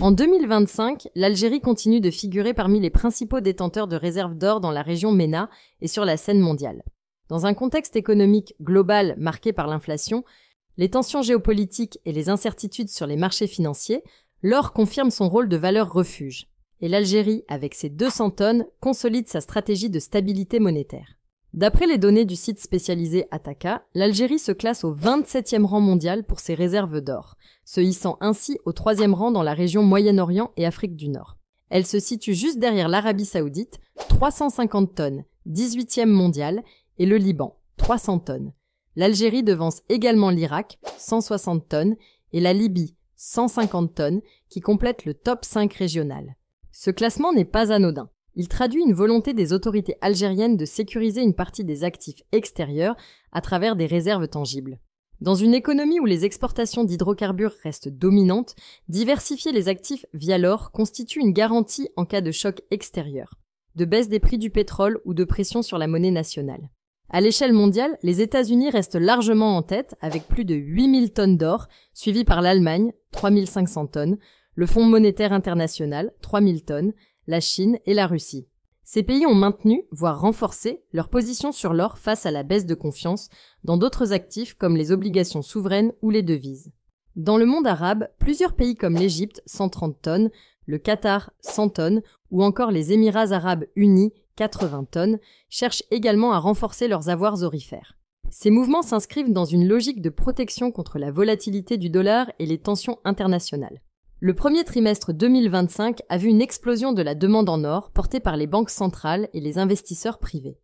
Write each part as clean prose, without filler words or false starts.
En 2025, l'Algérie continue de figurer parmi les principaux détenteurs de réserves d'or dans la région MENA et sur la scène mondiale. Dans un contexte économique global marqué par l'inflation, les tensions géopolitiques et les incertitudes sur les marchés financiers, l'or confirme son rôle de valeur refuge. Et l'Algérie, avec ses 200 tonnes, consolide sa stratégie de stabilité monétaire. D'après les données du site spécialisé Ataka, l'Algérie se classe au 27e rang mondial pour ses réserves d'or, se hissant ainsi au 3e rang dans la région Moyen-Orient et Afrique du Nord. Elle se situe juste derrière l'Arabie Saoudite, 350 tonnes, 18e mondial, et le Liban, 300 tonnes. L'Algérie devance également l'Irak, 160 tonnes, et la Libye, 150 tonnes, qui complètent le top 5 régional. Ce classement n'est pas anodin. Il traduit une volonté des autorités algériennes de sécuriser une partie des actifs extérieurs à travers des réserves tangibles. Dans une économie où les exportations d'hydrocarbures restent dominantes, diversifier les actifs via l'or constitue une garantie en cas de choc extérieur, de baisse des prix du pétrole ou de pression sur la monnaie nationale. À l'échelle mondiale, les États-Unis restent largement en tête avec plus de 8000 tonnes d'or, suivis par l'Allemagne, 3500 tonnes, le Fonds monétaire international, 3000 tonnes, la Chine et la Russie. Ces pays ont maintenu, voire renforcé, leur position sur l'or face à la baisse de confiance dans d'autres actifs comme les obligations souveraines ou les devises. Dans le monde arabe, plusieurs pays comme l'Égypte, 130 tonnes, le Qatar, 100 tonnes, ou encore les Émirats arabes unis, 80 tonnes, cherchent également à renforcer leurs avoirs aurifères. Ces mouvements s'inscrivent dans une logique de protection contre la volatilité du dollar et les tensions internationales. Le premier trimestre 2025 a vu une explosion de la demande en or portée par les banques centrales et les investisseurs privés.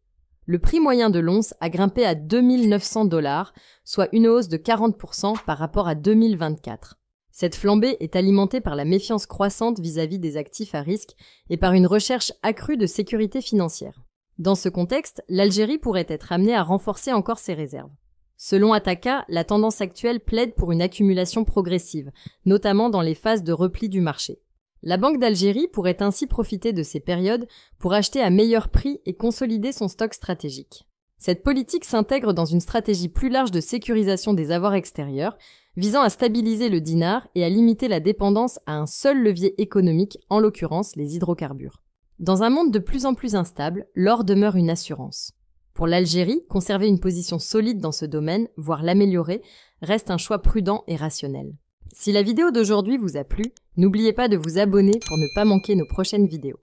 Le prix moyen de l'once a grimpé à 2900 $, soit une hausse de 40% par rapport à 2024. Cette flambée est alimentée par la méfiance croissante vis-à-vis des actifs à risque et par une recherche accrue de sécurité financière. Dans ce contexte, l'Algérie pourrait être amenée à renforcer encore ses réserves. Selon Ataka, la tendance actuelle plaide pour une accumulation progressive, notamment dans les phases de repli du marché. La Banque d'Algérie pourrait ainsi profiter de ces périodes pour acheter à meilleur prix et consolider son stock stratégique. Cette politique s'intègre dans une stratégie plus large de sécurisation des avoirs extérieurs, visant à stabiliser le dinar et à limiter la dépendance à un seul levier économique, en l'occurrence les hydrocarbures. Dans un monde de plus en plus instable, l'or demeure une assurance. Pour l'Algérie, conserver une position solide dans ce domaine, voire l'améliorer, reste un choix prudent et rationnel. Si la vidéo d'aujourd'hui vous a plu, n'oubliez pas de vous abonner pour ne pas manquer nos prochaines vidéos.